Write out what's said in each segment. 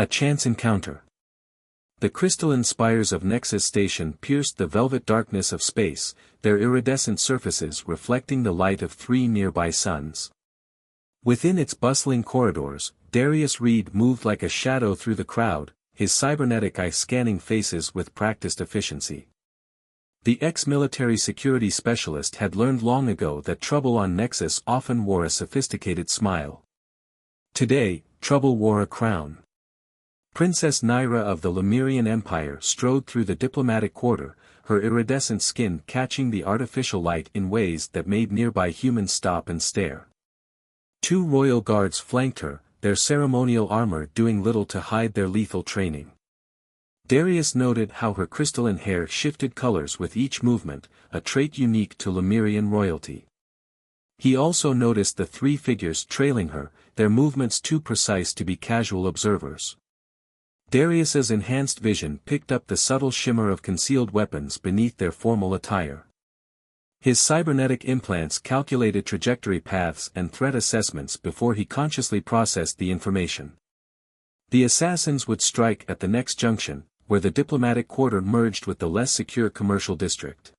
A chance encounter. The crystalline spires of Nexus Station pierced the velvet darkness of space, their iridescent surfaces reflecting the light of 3 nearby suns. Within its bustling corridors, Darius Reed moved like a shadow through the crowd, his cybernetic eye scanning faces with practiced efficiency. The ex-military security specialist had learned long ago that trouble on Nexus often wore a sophisticated smile. Today, trouble wore a crown. Princess Naira of the Lemurian Empire strode through the diplomatic quarter, her iridescent skin catching the artificial light in ways that made nearby humans stop and stare. 2 royal guards flanked her, their ceremonial armor doing little to hide their lethal training. Darius noted how her crystalline hair shifted colors with each movement, a trait unique to Lemurian royalty. He also noticed the 3 figures trailing her, their movements too precise to be casual observers. Darius's enhanced vision picked up the subtle shimmer of concealed weapons beneath their formal attire. His cybernetic implants calculated trajectory paths and threat assessments before he consciously processed the information. The assassins would strike at the next junction, where the diplomatic quarter merged with the less secure commercial district.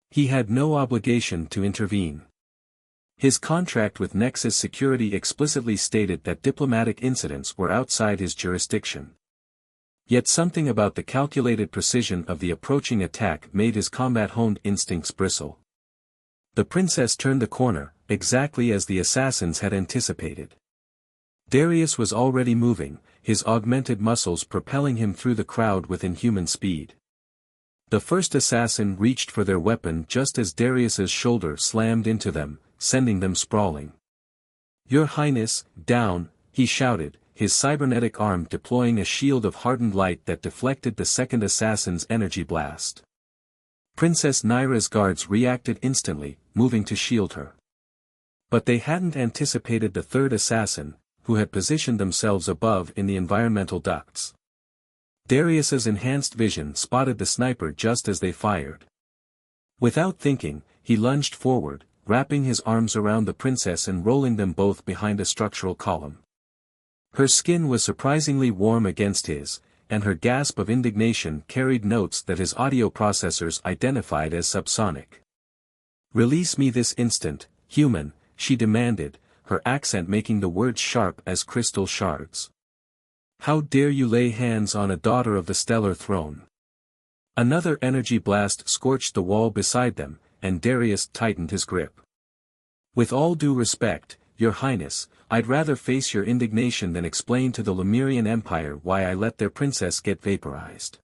He had no obligation to intervene. His contract with Nexus Security explicitly stated that diplomatic incidents were outside his jurisdiction. Yet something about the calculated precision of the approaching attack made his combat-honed instincts bristle. The princess turned the corner, exactly as the assassins had anticipated. Darius was already moving, his augmented muscles propelling him through the crowd with inhuman speed. The first assassin reached for their weapon just as Darius's shoulder slammed into them, sending them sprawling. "Your Highness, down," he shouted, his cybernetic arm deploying a shield of hardened light that deflected the second assassin's energy blast. Princess Naira's guards reacted instantly, moving to shield her. But they hadn't anticipated the third assassin, who had positioned themselves above in the environmental ducts. Darius's enhanced vision spotted the sniper just as they fired. Without thinking, he lunged forward, wrapping his arms around the princess and rolling them both behind a structural column. Her skin was surprisingly warm against his, and her gasp of indignation carried notes that his audio processors identified as subsonic. "Release me this instant, human," she demanded, her accent making the words sharp as crystal shards. "How dare you lay hands on a daughter of the stellar throne?" Another energy blast scorched the wall beside them, and Darius tightened his grip. "With all due respect, Your Highness, I'd rather face your indignation than explain to the Lemurian Empire why I let their princess get vaporized."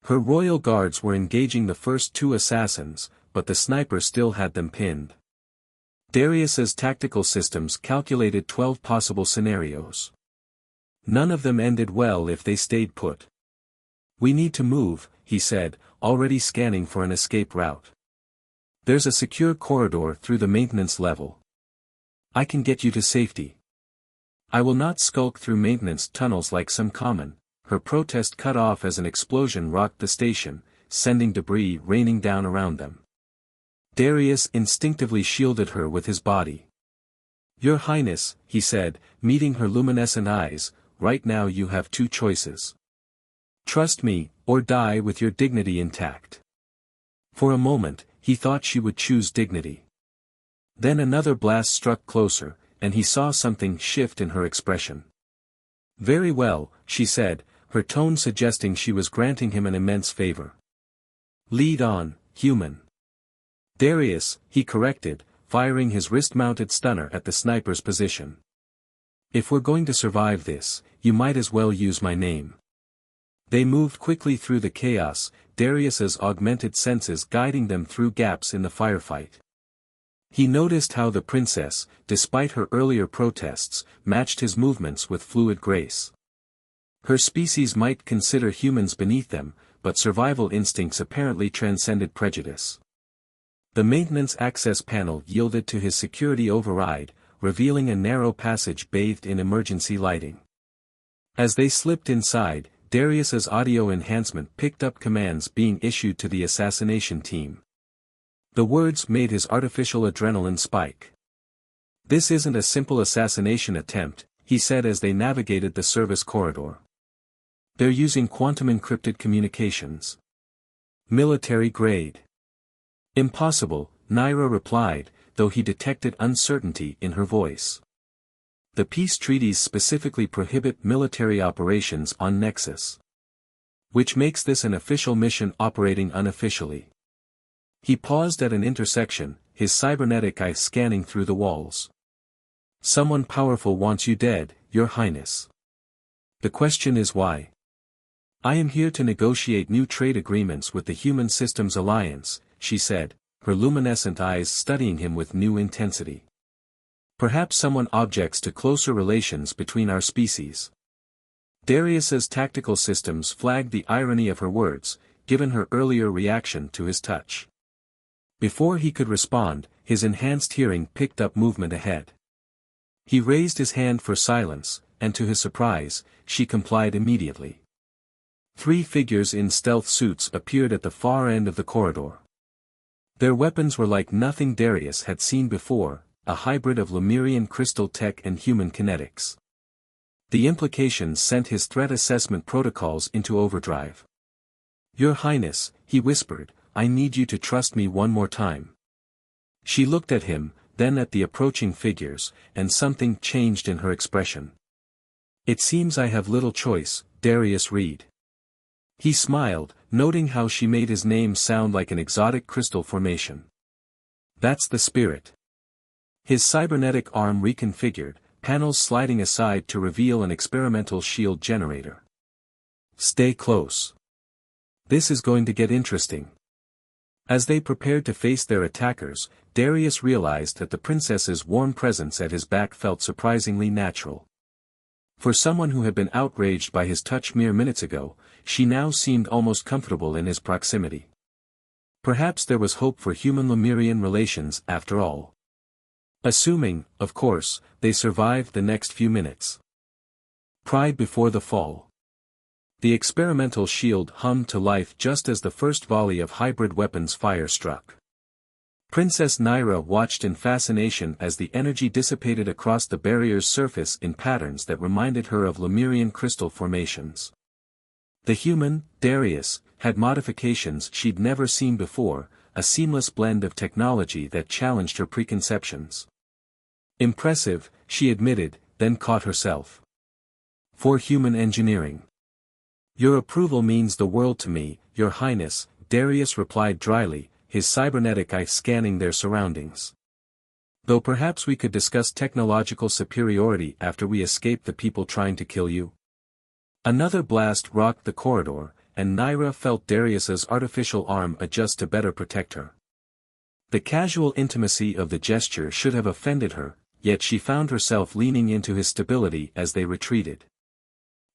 Her royal guards were engaging the first 2 assassins, but the sniper still had them pinned. Darius's tactical systems calculated 12 possible scenarios. None of them ended well if they stayed put. "We need to move," he said, already scanning for an escape route. "There's a secure corridor through the maintenance level. I can get you to safety. I will not skulk through maintenance tunnels like some common." Her protest cut off as an explosion rocked the station, sending debris raining down around them. Darius instinctively shielded her with his body. "Your Highness," he said, meeting her luminescent eyes, "right now you have 2 choices. Trust me, or die with your dignity intact." For a moment, he thought she would choose dignity. Then another blast struck closer, and he saw something shift in her expression. "Very well," she said, her tone suggesting she was granting him an immense favor. "Lead on, human." "Darius," he corrected, firing his wrist-mounted stunner at the sniper's position. "If we're going to survive this, you might as well use my name." They moved quickly through the chaos, Darius's augmented senses guiding them through gaps in the firefight. He noticed how the princess, despite her earlier protests, matched his movements with fluid grace. Her species might consider humans beneath them, but survival instincts apparently transcended prejudice. The maintenance access panel yielded to his security override, revealing a narrow passage bathed in emergency lighting. As they slipped inside, Darius's audio enhancement picked up commands being issued to the assassination team. The words made his artificial adrenaline spike. "This isn't a simple assassination attempt," he said as they navigated the service corridor. They're using quantum-encrypted communications. Military grade. Impossible, Naira replied, though he detected uncertainty in her voice. The peace treaties specifically prohibit military operations on Nexus. Which makes this an official mission operating unofficially. He paused at an intersection, his cybernetic eye scanning through the walls. Someone powerful wants you dead, Your Highness. The question is why? I am here to negotiate new trade agreements with the Human Systems Alliance, she said, her luminescent eyes studying him with new intensity. Perhaps someone objects to closer relations between our species. Darius's tactical systems flagged the irony of her words, given her earlier reaction to his touch. Before he could respond, his enhanced hearing picked up movement ahead. He raised his hand for silence, and to his surprise, she complied immediately. 3 figures in stealth suits appeared at the far end of the corridor. Their weapons were like nothing Darius had seen before, a hybrid of Lemurian crystal tech and human kinetics. The implications sent his threat assessment protocols into overdrive. Your Highness, he whispered, I need you to trust me one more time. She looked at him, then at the approaching figures, and something changed in her expression. It seems I have little choice, Darius Reed. He smiled, noting how she made his name sound like an exotic crystal formation. That's the spirit. His cybernetic arm reconfigured, panels sliding aside to reveal an experimental shield generator. Stay close. This is going to get interesting. As they prepared to face their attackers, Darius realized that the princess's warm presence at his back felt surprisingly natural. For someone who had been outraged by his touch mere minutes ago, she now seemed almost comfortable in his proximity. Perhaps there was hope for human-Lemurian relations after all. Assuming, of course, they survived the next few minutes. Pride before the fall. The experimental shield hummed to life just as the first volley of hybrid weapons fire struck. Princess Naira watched in fascination as the energy dissipated across the barrier's surface in patterns that reminded her of Lemurian crystal formations. The human, Darius, had modifications she'd never seen before, a seamless blend of technology that challenged her preconceptions. Impressive, she admitted, then caught herself. For human engineering. Your approval means the world to me, Your Highness, Darius replied dryly, his cybernetic eye scanning their surroundings. Though perhaps we could discuss technological superiority after we escape the people trying to kill you. Another blast rocked the corridor, and Naira felt Darius's artificial arm adjust to better protect her. The casual intimacy of the gesture should have offended her, yet she found herself leaning into his stability as they retreated.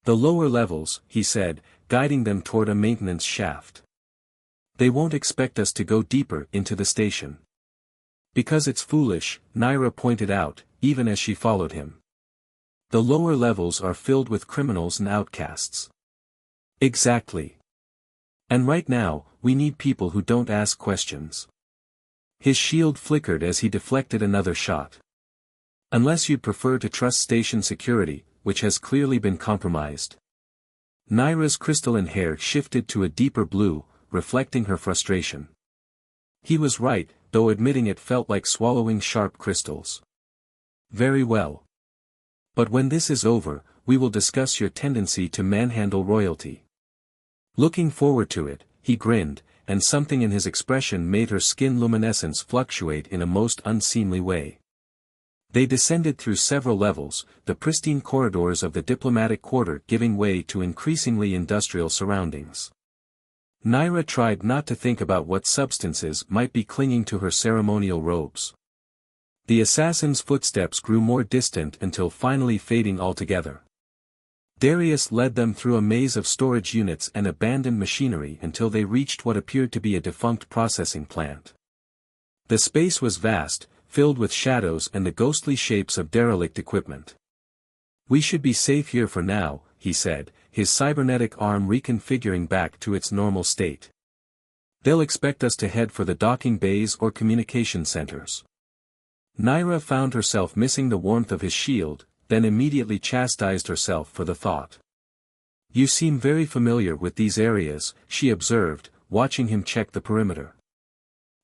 The lower levels, he said, guiding them toward a maintenance shaft. They won't expect us to go deeper into the station. Because it's foolish, Naira pointed out, even as she followed him. The lower levels are filled with criminals and outcasts. Exactly. And right now, we need people who don't ask questions. His shield flickered as he deflected another shot. Unless you'd prefer to trust station security, which has clearly been compromised. Naira's crystalline hair shifted to a deeper blue, reflecting her frustration. He was right, though admitting it felt like swallowing sharp crystals. Very well. But when this is over, we will discuss your tendency to manhandle royalty. Looking forward to it, he grinned, and something in his expression made her skin luminescence fluctuate in a most unseemly way. They descended through several levels, the pristine corridors of the diplomatic quarter giving way to increasingly industrial surroundings. Naira tried not to think about what substances might be clinging to her ceremonial robes. The assassin's footsteps grew more distant until finally fading altogether. Darius led them through a maze of storage units and abandoned machinery until they reached what appeared to be a defunct processing plant. The space was vast, filled with shadows and the ghostly shapes of derelict equipment. We should be safe here for now, he said, his cybernetic arm reconfiguring back to its normal state. They'll expect us to head for the docking bays or communication centers. Naira found herself missing the warmth of his shield, then immediately chastised herself for the thought. "You seem very familiar with these areas," she observed, watching him check the perimeter.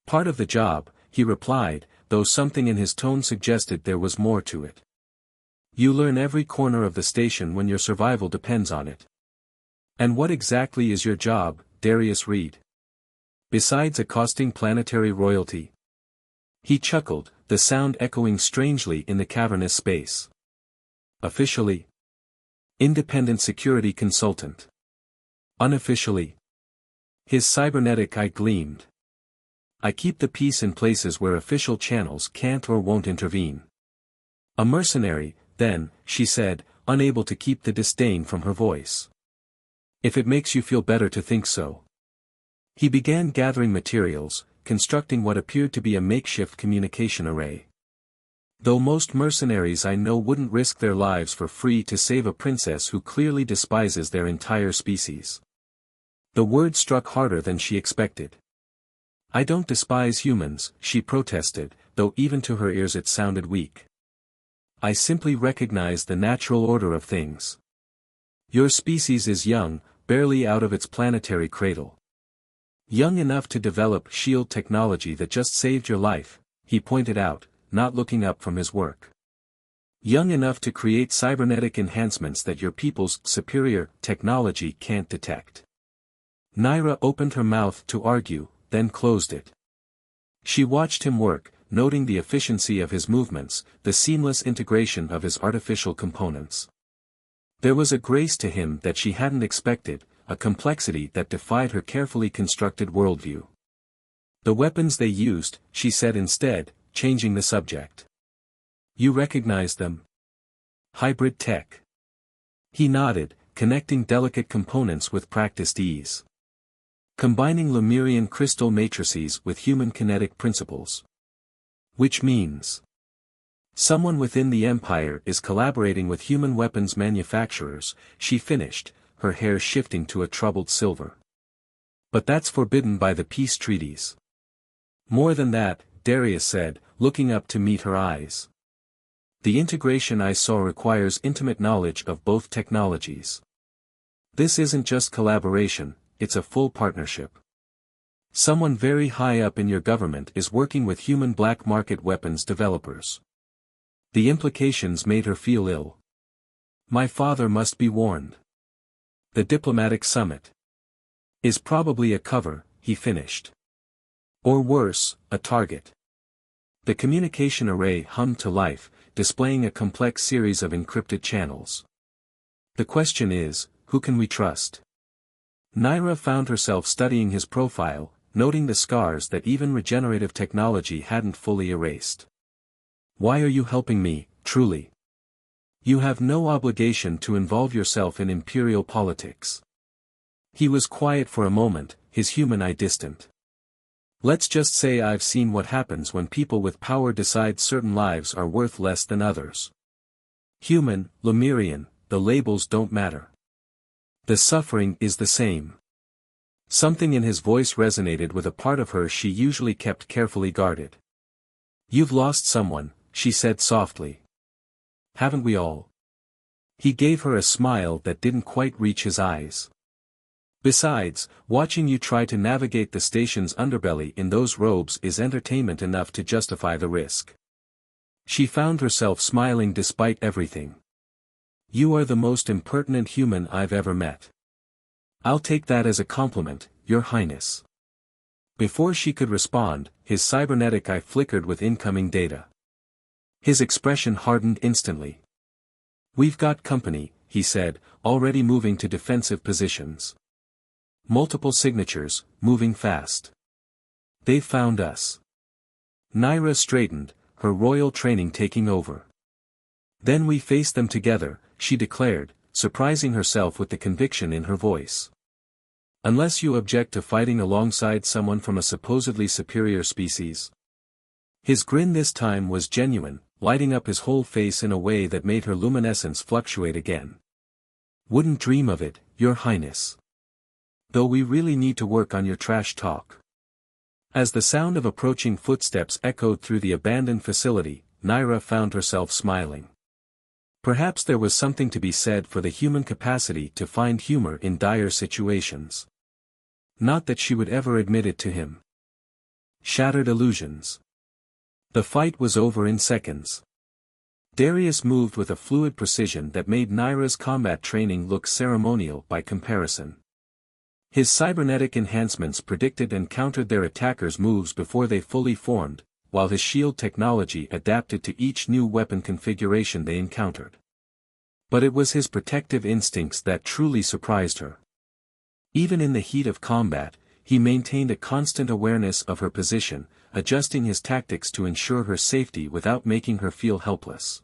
"Part of the job," he replied, though something in his tone suggested there was more to it. "You learn every corner of the station when your survival depends on it." "And what exactly is your job, Darius Reed? Besides accosting planetary royalty?" He chuckled, the sound echoing strangely in the cavernous space. "Officially, independent security consultant. Unofficially." His cybernetic eye gleamed. "I keep the peace in places where official channels can't or won't intervene." "A mercenary, then," she said, unable to keep the disdain from her voice. "If it makes you feel better to think so." He began gathering materials, constructing what appeared to be a makeshift communication array. "Though most mercenaries I know wouldn't risk their lives for free to save a princess who clearly despises their entire species." The word struck harder than she expected. "I don't despise humans," she protested, though even to her ears it sounded weak. "I simply recognize the natural order of things. Your species is young, barely out of its planetary cradle. Young enough to develop shield technology that just saved your life," he pointed out, not looking up from his work. "Young enough to create cybernetic enhancements that your people's superior technology can't detect." Naira opened her mouth to argue, then closed it. She watched him work, noting the efficiency of his movements, the seamless integration of his artificial components. There was a grace to him that she hadn't expected, a complexity that defied her carefully constructed worldview. "The weapons they used," she said instead, changing the subject. "You recognize them? Hybrid tech." He nodded, connecting delicate components with practiced ease. "Combining Lemurian crystal matrices with human kinetic principles." "Which means someone within the Empire is collaborating with human weapons manufacturers," she finished, her hair shifting to a troubled silver. "But that's forbidden by the peace treaties." "More than that," Darius said, looking up to meet her eyes. "The integration I saw requires intimate knowledge of both technologies. This isn't just collaboration, it's a full partnership. Someone very high up in your government is working with human black market weapons developers." The implications made her feel ill. "My father must be warned. The diplomatic summit is probably a cover," he finished. "Or worse, a target." The communication array hummed to life, displaying a complex series of encrypted channels. "The question is, who can we trust?" Naira found herself studying his profile, noting the scars that even regenerative technology hadn't fully erased. "Why are you helping me, truly? You have no obligation to involve yourself in imperial politics." He was quiet for a moment, his human eye distant. "Let's just say I've seen what happens when people with power decide certain lives are worth less than others. Human, Lemurian, the labels don't matter. The suffering is the same." Something in his voice resonated with a part of her she usually kept carefully guarded. "You've lost someone," she said softly. "Haven't we all?" He gave her a smile that didn't quite reach his eyes. "Besides, watching you try to navigate the station's underbelly in those robes is entertainment enough to justify the risk." She found herself smiling despite everything. "You are the most impertinent human I've ever met." "I'll take that as a compliment, Your Highness." Before she could respond, his cybernetic eye flickered with incoming data. His expression hardened instantly. "We've got company," he said, already moving to defensive positions. "Multiple signatures, moving fast. They've found us." Naira straightened, her royal training taking over. "Then we face them together," she declared, surprising herself with the conviction in her voice. "Unless you object to fighting alongside someone from a supposedly superior species." His grin this time was genuine, lighting up his whole face in a way that made her luminescence fluctuate again. "Wouldn't dream of it, Your Highness. Though we really need to work on your trash talk." As the sound of approaching footsteps echoed through the abandoned facility, Naira found herself smiling. Perhaps there was something to be said for the human capacity to find humor in dire situations. Not that she would ever admit it to him. Shattered illusions. The fight was over in seconds. Darius moved with a fluid precision that made Naira's combat training look ceremonial by comparison. His cybernetic enhancements predicted and countered their attackers' moves before they fully formed, while his shield technology adapted to each new weapon configuration they encountered. But it was his protective instincts that truly surprised her. Even in the heat of combat, he maintained a constant awareness of her position, adjusting his tactics to ensure her safety without making her feel helpless.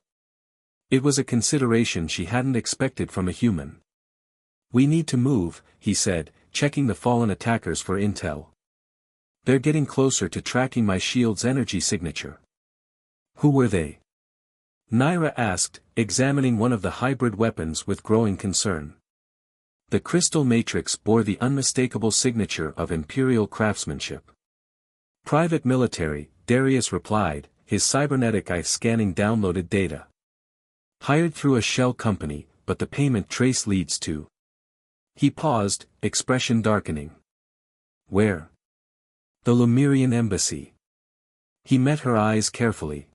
It was a consideration she hadn't expected from a human. "We need to move," he said, checking the fallen attackers for intel. "They're getting closer to tracking my shield's energy signature." "Who were they?" Naira asked, examining one of the hybrid weapons with growing concern. The crystal matrix bore the unmistakable signature of imperial craftsmanship. "Private military," Darius replied, his cybernetic eye scanning downloaded data. "Hired through a shell company, but the payment trace leads to..." He paused, expression darkening. "Where?" "The Lemurian embassy." He met her eyes carefully.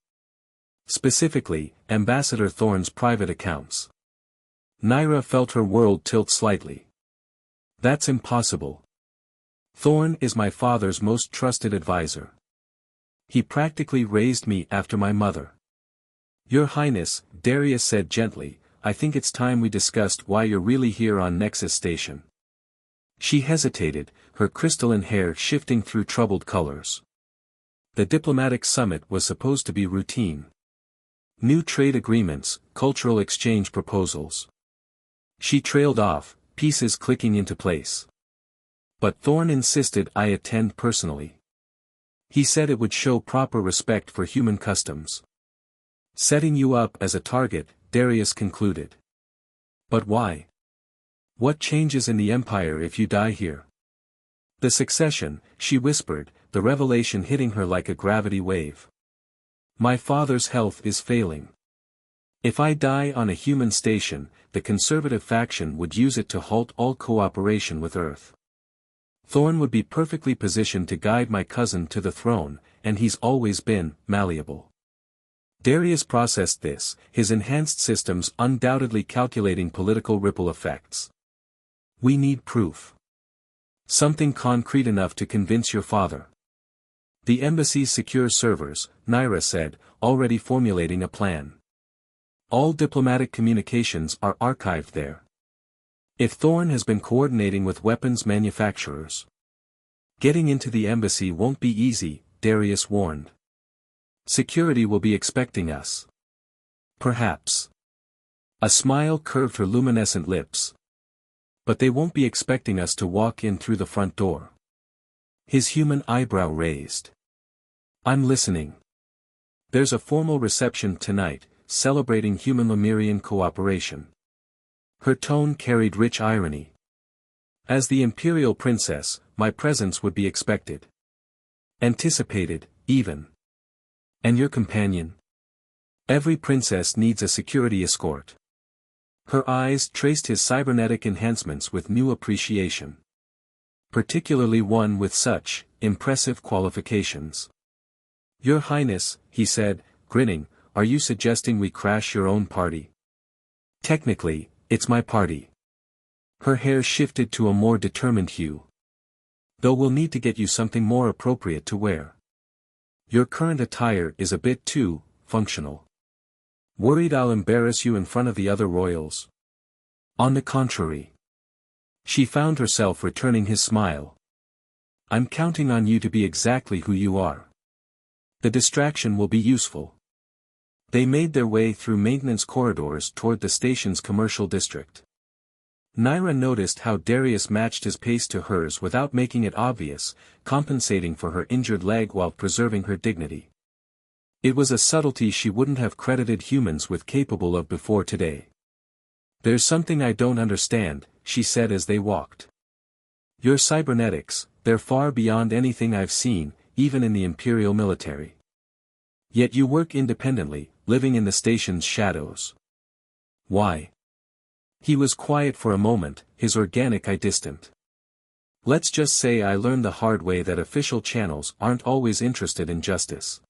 "Specifically, Ambassador Thorne's private accounts." Naira felt her world tilt slightly. "That's impossible. Thorne is my father's most trusted advisor. He practically raised me after my mother." "Your Highness," Darius said gently, "I think it's time we discussed why you're really here on Nexus Station." She hesitated, her crystalline hair shifting through troubled colors. The diplomatic summit was supposed to be routine. New trade agreements, cultural exchange proposals. She trailed off, pieces clicking into place. "But Thorne insisted I attend personally. He said it would show proper respect for human customs." "Setting you up as a target," Darius concluded. "But why? What changes in the Empire if you die here?" "The succession," she whispered, the revelation hitting her like a gravity wave. "My father's health is failing. If I die on a human station, the conservative faction would use it to halt all cooperation with Earth. Thorne would be perfectly positioned to guide my cousin to the throne, and he's always been malleable." Darius processed this, his enhanced systems undoubtedly calculating political ripple effects. "We need proof. Something concrete enough to convince your father." "The embassy's secure servers," Naira said, already formulating a plan. "All diplomatic communications are archived there. If Thorne has been coordinating with weapons manufacturers, getting into the embassy won't be easy," Darius warned. "Security will be expecting us." "Perhaps." A smile curved her luminescent lips. "But they won't be expecting us to walk in through the front door." His human eyebrow raised. "I'm listening. There's a formal reception tonight, celebrating human Lemurian cooperation." Her tone carried rich irony. "As the Imperial Princess, my presence would be expected. Anticipated, even. And your companion? Every princess needs a security escort." Her eyes traced his cybernetic enhancements with new appreciation. "Particularly one with such impressive qualifications." "Your Highness," he said, grinning, "are you suggesting we crash your own party?" "Technically, it's my party." Her hair shifted to a more determined hue. "Though we'll need to get you something more appropriate to wear. Your current attire is a bit too functional. Worried I'll embarrass you in front of the other royals?" "On the contrary." She found herself returning his smile. "I'm counting on you to be exactly who you are. The distraction will be useful." They made their way through maintenance corridors toward the station's commercial district. Naira noticed how Darius matched his pace to hers without making it obvious, compensating for her injured leg while preserving her dignity. It was a subtlety she wouldn't have credited humans with capable of before today. "There's something I don't understand," she said as they walked. "Your cybernetics, they're far beyond anything I've seen, even in the Imperial military. Yet you work independently, living in the station's shadows. Why? He was quiet for a moment, his organic eye distant. Let's just say I learned the hard way that official channels aren't always interested in justice.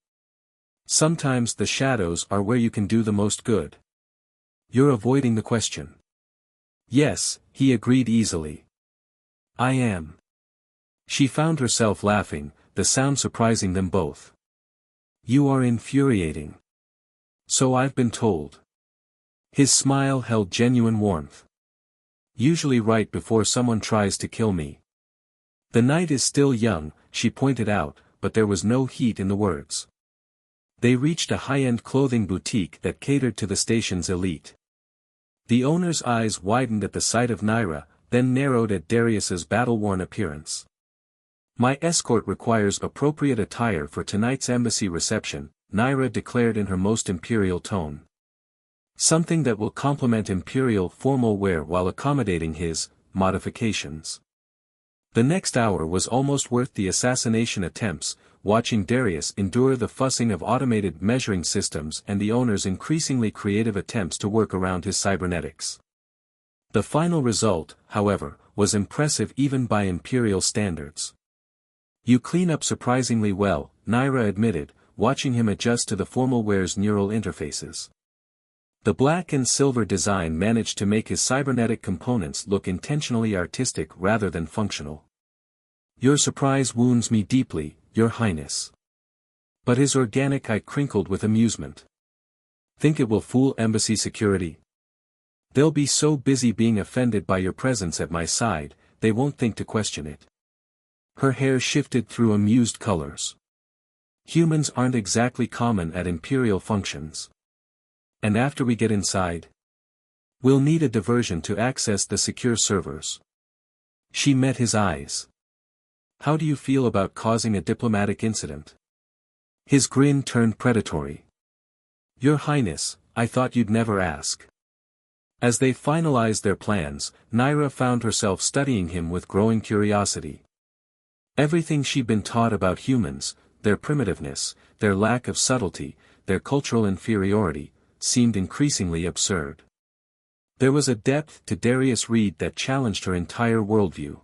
Sometimes the shadows are where you can do the most good. You're avoiding the question. Yes, he agreed easily. I am. She found herself laughing, the sound surprising them both. You are infuriating. So I've been told. His smile held genuine warmth. Usually right before someone tries to kill me. The night is still young, she pointed out, but there was no heat in the words. They reached a high-end clothing boutique that catered to the station's elite. The owner's eyes widened at the sight of Naira, then narrowed at Darius's battle-worn appearance. My escort requires appropriate attire for tonight's embassy reception, Naira declared in her most imperial tone. Something that will complement imperial formal wear while accommodating his modifications. The next hour was almost worth the assassination attempts, watching Darius endure the fussing of automated measuring systems and the owner's increasingly creative attempts to work around his cybernetics. The final result, however, was impressive even by imperial standards. You clean up surprisingly well, Naira admitted, watching him adjust to the formal wear's neural interfaces. The black and silver design managed to make his cybernetic components look intentionally artistic rather than functional. Your surprise wounds me deeply, Your Highness. But his organic eye crinkled with amusement. Think it will fool embassy security? They'll be so busy being offended by your presence at my side, they won't think to question it. Her hair shifted through amused colors. Humans aren't exactly common at imperial functions. And after we get inside? We'll need a diversion to access the secure servers. She met his eyes. How do you feel about causing a diplomatic incident? His grin turned predatory. Your Highness, I thought you'd never ask. As they finalized their plans, Naira found herself studying him with growing curiosity. Everything she'd been taught about humans, their primitiveness, their lack of subtlety, their cultural inferiority, seemed increasingly absurd. There was a depth to Darius Reed that challenged her entire worldview.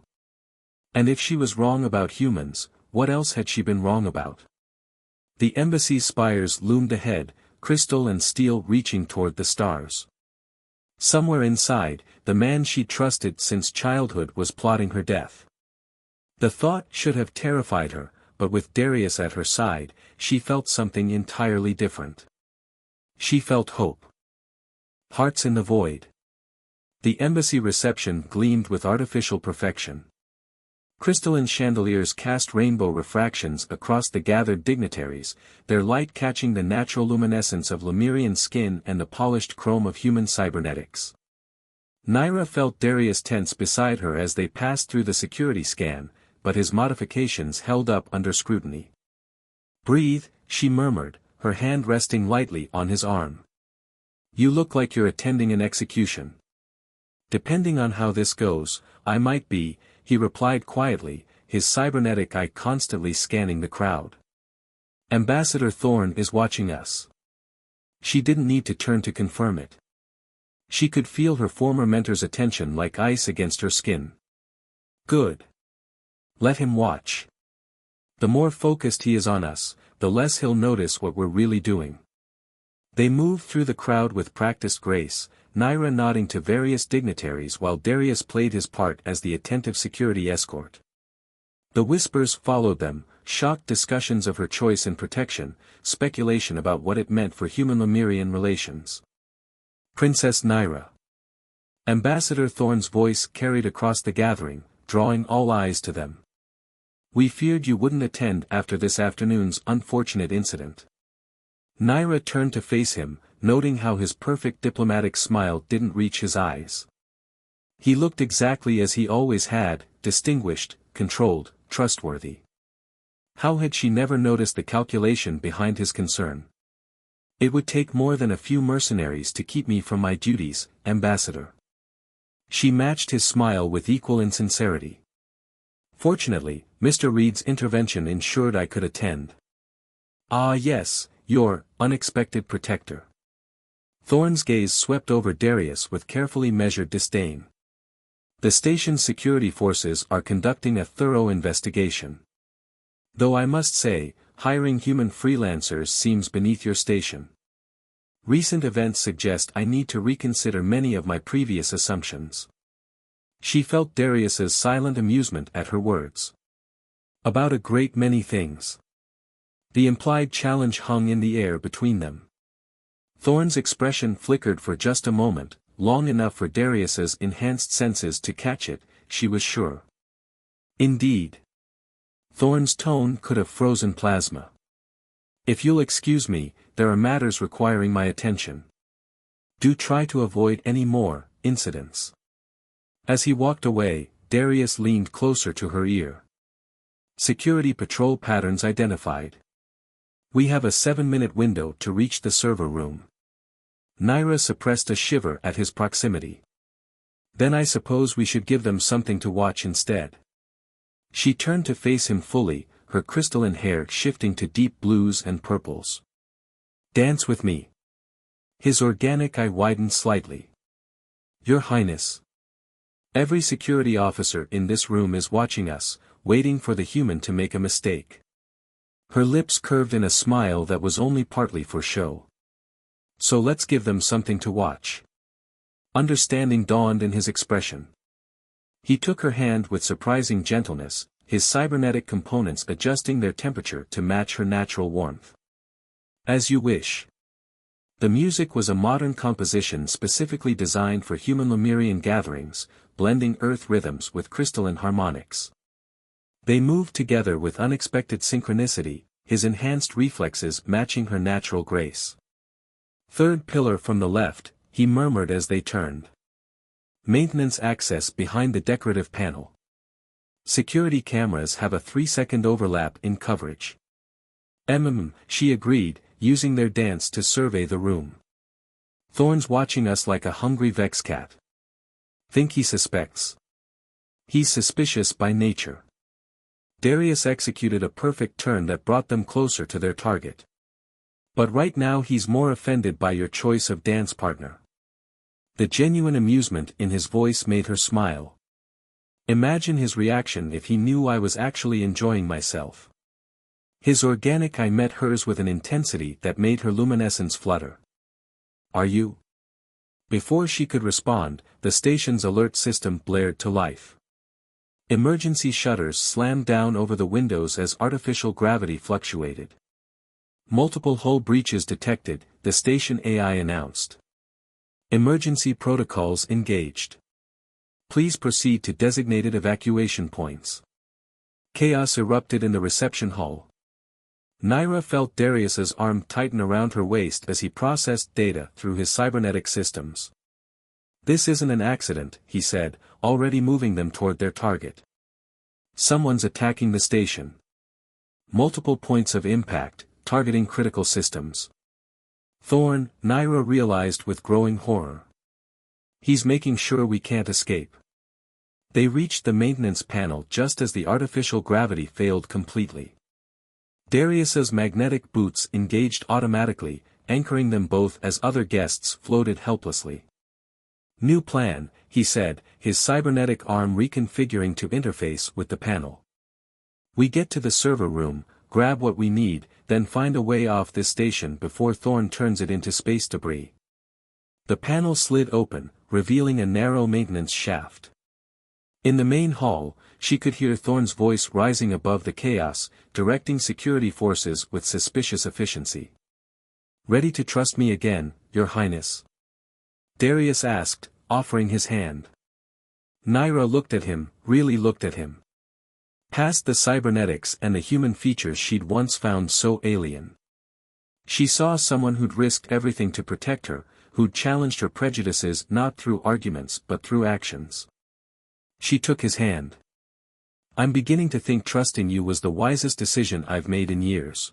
And if she was wrong about humans, what else had she been wrong about? The embassy's spires loomed ahead, crystal and steel reaching toward the stars. Somewhere inside, the man she trusted since childhood was plotting her death. The thought should have terrified her, but with Darius at her side, she felt something entirely different. She felt hope. Hearts in the void. The embassy reception gleamed with artificial perfection. Crystalline chandeliers cast rainbow refractions across the gathered dignitaries, their light catching the natural luminescence of Lemurian skin and the polished chrome of human cybernetics. Naira felt Darius tense beside her as they passed through the security scan, but his modifications held up under scrutiny. Breathe, she murmured, her hand resting lightly on his arm. You look like you're attending an execution. Depending on how this goes, I might be, he replied quietly, his cybernetic eye constantly scanning the crowd. Ambassador Thorne is watching us. She didn't need to turn to confirm it. She could feel her former mentor's attention like ice against her skin. Good. Let him watch. The more focused he is on us, the less he'll notice what we're really doing. They moved through the crowd with practiced grace, Naira nodding to various dignitaries while Darius played his part as the attentive security escort. The whispers followed them, shocked discussions of her choice and protection, speculation about what it meant for human-Lemurian relations. Princess Naira. Ambassador Thorne's voice carried across the gathering, drawing all eyes to them. We feared you wouldn't attend after this afternoon's unfortunate incident. Naira turned to face him, noting how his perfect diplomatic smile didn't reach his eyes. He looked exactly as he always had, distinguished, controlled, trustworthy. How had she never noticed the calculation behind his concern? It would take more than a few mercenaries to keep me from my duties, Ambassador. She matched his smile with equal insincerity. Fortunately, Mr. Reed's intervention ensured I could attend. Ah yes, your unexpected protector. Thorne's gaze swept over Darius with carefully measured disdain. The station's security forces are conducting a thorough investigation. Though I must say, hiring human freelancers seems beneath your station. Recent events suggest I need to reconsider many of my previous assumptions. She felt Darius's silent amusement at her words. About a great many things. The implied challenge hung in the air between them. Thorne's expression flickered for just a moment, long enough for Darius's enhanced senses to catch it, she was sure. Indeed. Thorne's tone could have frozen plasma. If you'll excuse me, there are matters requiring my attention. Do try to avoid any more incidents. As he walked away, Darius leaned closer to her ear. Security patrol patterns identified. We have a 7-minute window to reach the server room. Naira suppressed a shiver at his proximity. Then I suppose we should give them something to watch instead. She turned to face him fully, her crystalline hair shifting to deep blues and purples. Dance with me. His organic eye widened slightly. Your Highness. Every security officer in this room is watching us, waiting for the human to make a mistake. Her lips curved in a smile that was only partly for show. So let's give them something to watch. Understanding dawned in his expression. He took her hand with surprising gentleness, his cybernetic components adjusting their temperature to match her natural warmth. As you wish. The music was a modern composition specifically designed for human Lemurian gatherings, blending earth rhythms with crystalline harmonics. They moved together with unexpected synchronicity, his enhanced reflexes matching her natural grace. Third pillar from the left, he murmured as they turned. Maintenance access behind the decorative panel. Security cameras have a 3-second overlap in coverage. She agreed, using their dance to survey the room. Thorne's watching us like a hungry vex cat. Think he suspects? He's suspicious by nature. Darius executed a perfect turn that brought them closer to their target. But right now he's more offended by your choice of dance partner. The genuine amusement in his voice made her smile. Imagine his reaction if he knew I was actually enjoying myself. His organic eye met hers with an intensity that made her luminescence flutter. Are you? Before she could respond, the station's alert system blared to life. Emergency shutters slammed down over the windows as artificial gravity fluctuated. Multiple hull breaches detected, the station AI announced. Emergency protocols engaged. Please proceed to designated evacuation points. Chaos erupted in the reception hall. Naira felt Darius's arm tighten around her waist as he processed data through his cybernetic systems. This isn't an accident, he said, already moving them toward their target. Someone's attacking the station. Multiple points of impact, targeting critical systems. Thorne, Naira realized with growing horror. He's making sure we can't escape. They reached the maintenance panel just as the artificial gravity failed completely. Darius's magnetic boots engaged automatically, anchoring them both as other guests floated helplessly. New plan, he said, his cybernetic arm reconfiguring to interface with the panel. We get to the server room, grab what we need, then find a way off this station before Thorne turns it into space debris. The panel slid open, revealing a narrow maintenance shaft. In the main hall, she could hear Thorne's voice rising above the chaos, directing security forces with suspicious efficiency. Ready to trust me again, Your Highness? Darius asked, offering his hand. Naira looked at him, really looked at him. Past the cybernetics and the human features she'd once found so alien. She saw someone who'd risked everything to protect her, who'd challenged her prejudices not through arguments but through actions. She took his hand. I'm beginning to think trusting you was the wisest decision I've made in years.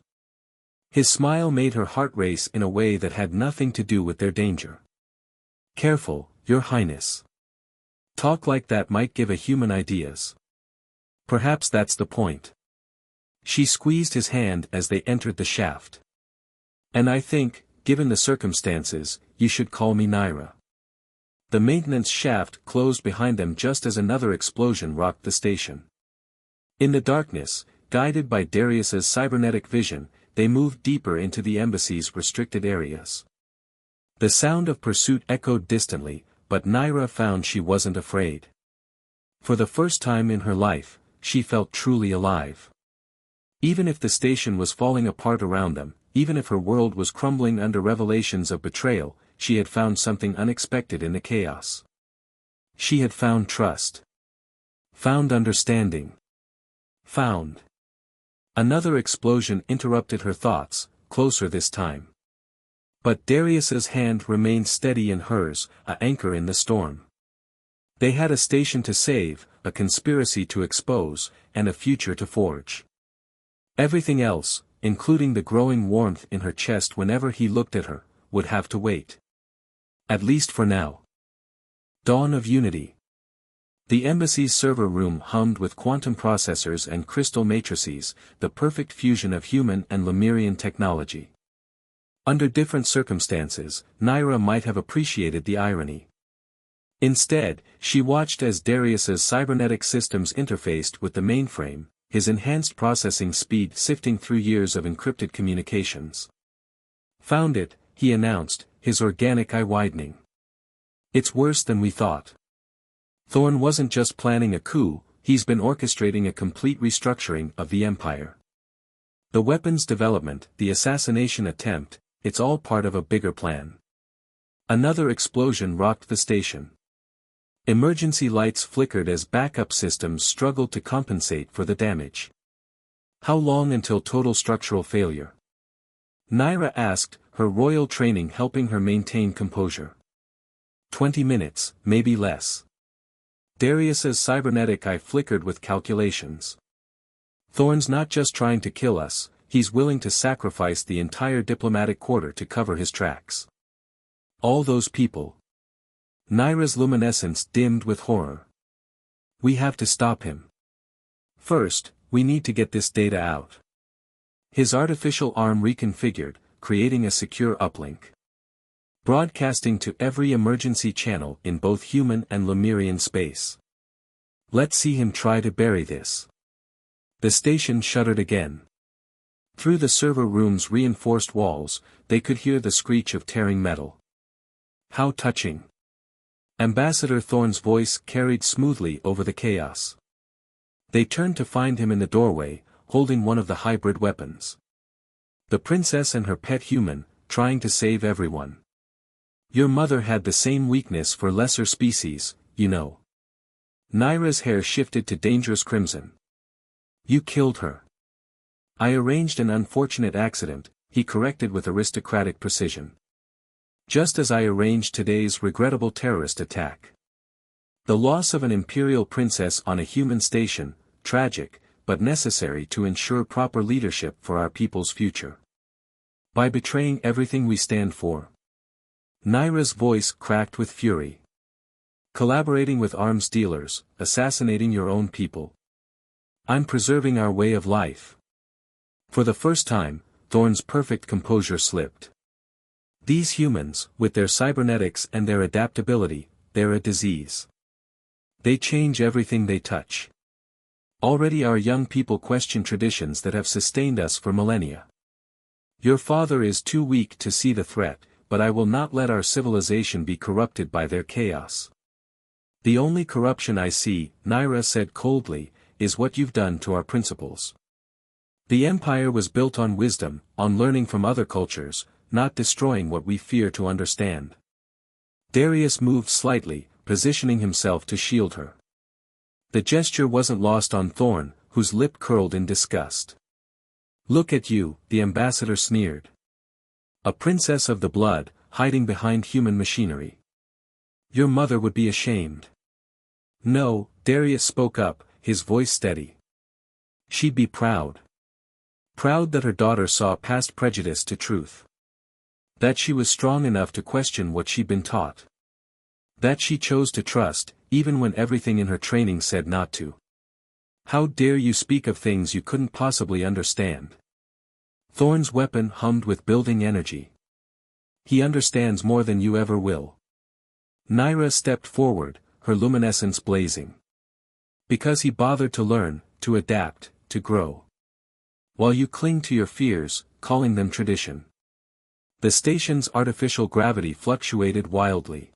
His smile made her heart race in a way that had nothing to do with their danger. Careful, Your Highness. Talk like that might give a human ideas. Perhaps that's the point. She squeezed his hand as they entered the shaft. And I think, given the circumstances, you should call me Naira. The maintenance shaft closed behind them just as another explosion rocked the station. In the darkness, guided by Darius's cybernetic vision, they moved deeper into the embassy's restricted areas. The sound of pursuit echoed distantly, but Naira found she wasn't afraid. For the first time in her life, she felt truly alive. Even if the station was falling apart around them, even if her world was crumbling under revelations of betrayal, she had found something unexpected in the chaos. She had found trust. Found understanding. Found. Another explosion interrupted her thoughts, closer this time. But Darius's hand remained steady in hers, an anchor in the storm. They had a station to save, a conspiracy to expose, and a future to forge. Everything else, including the growing warmth in her chest whenever he looked at her, would have to wait. At least for now. Dawn of Unity. The embassy's server room hummed with quantum processors and crystal matrices, the perfect fusion of human and Lemurian technology. Under different circumstances, Naira might have appreciated the irony. Instead, she watched as Darius's cybernetic systems interfaced with the mainframe, his enhanced processing speed sifting through years of encrypted communications. Found it, he announced, his organic eye widening. It's worse than we thought. Thorn wasn't just planning a coup, he's been orchestrating a complete restructuring of the Empire. The weapons development, the assassination attempt, it's all part of a bigger plan. Another explosion rocked the station. Emergency lights flickered as backup systems struggled to compensate for the damage. How long until total structural failure? Naira asked, her royal training helping her maintain composure. 20 minutes, maybe less. Darius's cybernetic eye flickered with calculations. Thorn's not just trying to kill us, he's willing to sacrifice the entire diplomatic quarter to cover his tracks. All those people. Naira's luminescence dimmed with horror. We have to stop him. First, we need to get this data out. His artificial arm reconfigured, creating a secure uplink. Broadcasting to every emergency channel in both human and Lemurian space. Let's see him try to bury this. The station shuddered again. Through the server room's reinforced walls, they could hear the screech of tearing metal. How touching. Ambassador Thorn's voice carried smoothly over the chaos. They turned to find him in the doorway, holding one of the hybrid weapons. The princess and her pet human, trying to save everyone. Your mother had the same weakness for lesser species, you know. Naira's hair shifted to dangerous crimson. You killed her. I arranged an unfortunate accident, he corrected with aristocratic precision. Just as I arranged today's regrettable terrorist attack. The loss of an imperial princess on a human station, tragic, but necessary to ensure proper leadership for our people's future. By betraying everything we stand for. Naira's voice cracked with fury. Collaborating with arms dealers, assassinating your own people. I'm preserving our way of life. For the first time, Thorn's perfect composure slipped. These humans, with their cybernetics and their adaptability, they're a disease. They change everything they touch. Already our young people question traditions that have sustained us for millennia. Your father is too weak to see the threat, but I will not let our civilization be corrupted by their chaos. The only corruption I see, Naira said coldly, is what you've done to our principles. The empire was built on wisdom, on learning from other cultures, not destroying what we fear to understand. Darius moved slightly, positioning himself to shield her. The gesture wasn't lost on Thorn, whose lip curled in disgust. Look at you, the ambassador sneered. A princess of the blood, hiding behind human machinery. Your mother would be ashamed. No, Darius spoke up, his voice steady. She'd be proud. Proud that her daughter saw past prejudice to truth. That she was strong enough to question what she'd been taught. That she chose to trust, even when everything in her training said not to. How dare you speak of things you couldn't possibly understand? Thorn's weapon hummed with building energy. He understands more than you ever will. Naira stepped forward, her luminescence blazing. Because he bothered to learn, to adapt, to grow. While you cling to your fears, calling them tradition. The station's artificial gravity fluctuated wildly.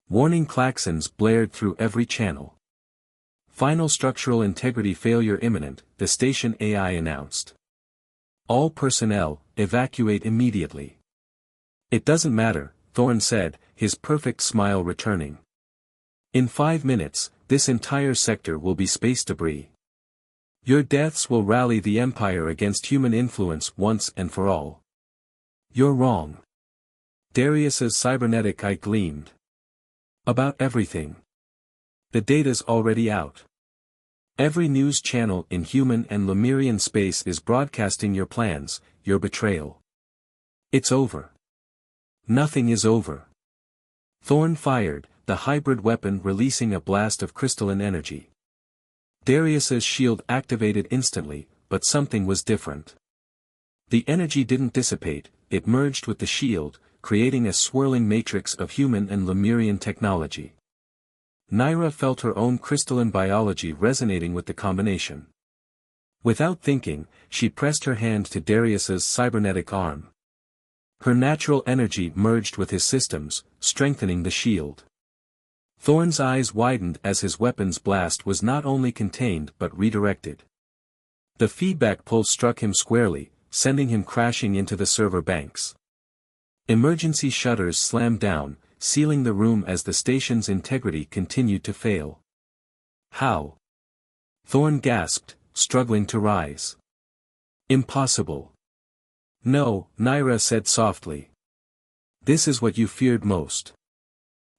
Warning klaxons blared through every channel. Final structural integrity failure imminent, the station AI announced. All personnel, evacuate immediately. It doesn't matter, Thorne said, his perfect smile returning. In 5 minutes, this entire sector will be space debris. Your deaths will rally the Empire against human influence once and for all. You're wrong. Darius's cybernetic eye gleamed. About everything. The data's already out. Every news channel in human and Lemurian space is broadcasting your plans, your betrayal. It's over. Nothing is over. Thorne fired, the hybrid weapon releasing a blast of crystalline energy. Darius's shield activated instantly, but something was different. The energy didn't dissipate, it merged with the shield, creating a swirling matrix of human and Lemurian technology. Naira felt her own crystalline biology resonating with the combination. Without thinking, she pressed her hand to Darius's cybernetic arm. Her natural energy merged with his systems, strengthening the shield. Thorne's eyes widened as his weapon's blast was not only contained but redirected. The feedback pulse struck him squarely, sending him crashing into the server banks. Emergency shutters slammed down, sealing the room as the station's integrity continued to fail. How? Thorne gasped, struggling to rise. Impossible. No, Naira said softly. This is what you feared most.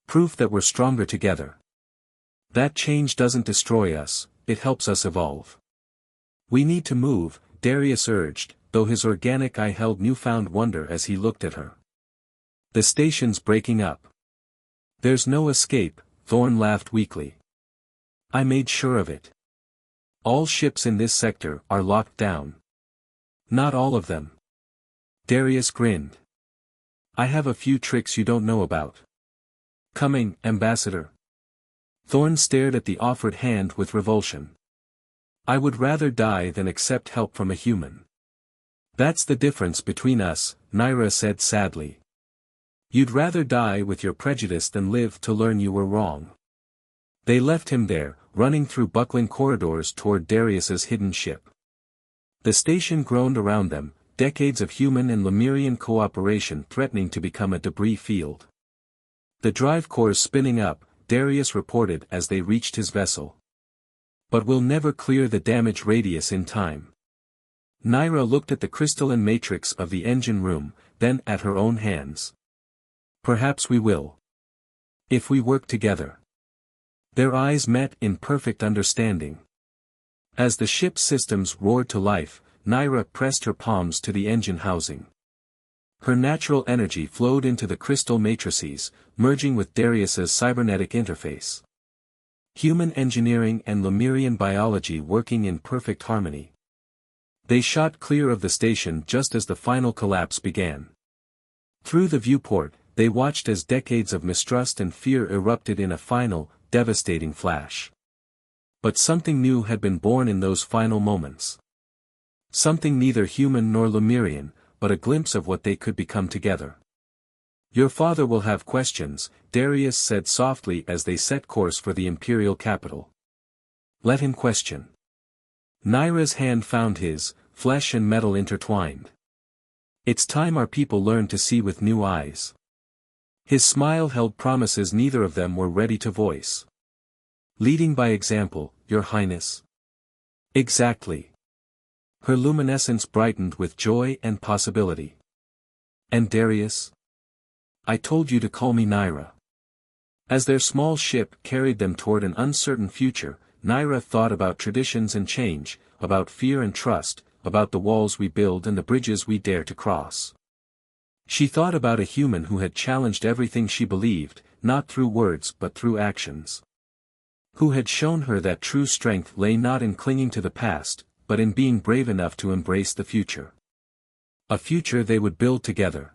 Proof that we're stronger together. That change doesn't destroy us, it helps us evolve. We need to move, Darius urged, though his organic eye held newfound wonder as he looked at her. The station's breaking up. There's no escape, Thorne laughed weakly. I made sure of it. All ships in this sector are locked down. Not all of them. Darius grinned. I have a few tricks you don't know about. Coming, Ambassador. Thorne stared at the offered hand with revulsion. I would rather die than accept help from a human. That's the difference between us, Naira said sadly. You'd rather die with your prejudice than live to learn you were wrong. They left him there, running through buckling corridors toward Darius's hidden ship. The station groaned around them, decades of human and Lemurian cooperation threatening to become a debris field. The drive cores spinning up, Darius reported as they reached his vessel. But we'll never clear the damage radius in time. Naira looked at the crystalline matrix of the engine room, then at her own hands. Perhaps we will. If we work together. Their eyes met in perfect understanding. As the ship's systems roared to life, Naira pressed her palms to the engine housing. Her natural energy flowed into the crystal matrices, merging with Darius's cybernetic interface. Human engineering and Lemurian biology working in perfect harmony. They shot clear of the station just as the final collapse began. Through the viewport, they watched as decades of mistrust and fear erupted in a final, devastating flash. But something new had been born in those final moments. Something neither human nor Lemurian, but a glimpse of what they could become together. Your father will have questions, Darius said softly as they set course for the imperial capital. Let him question. Naira's hand found his, flesh and metal intertwined. It's time our people learn to see with new eyes. His smile held promises neither of them were ready to voice. Leading by example, Your Highness. Exactly. Her luminescence brightened with joy and possibility. And Darius? I told you to call me Naira. As their small ship carried them toward an uncertain future, Naira thought about traditions and change, about fear and trust, about the walls we build and the bridges we dare to cross. She thought about a human who had challenged everything she believed, not through words but through actions. Who had shown her that true strength lay not in clinging to the past, but in being brave enough to embrace the future. A future they would build together.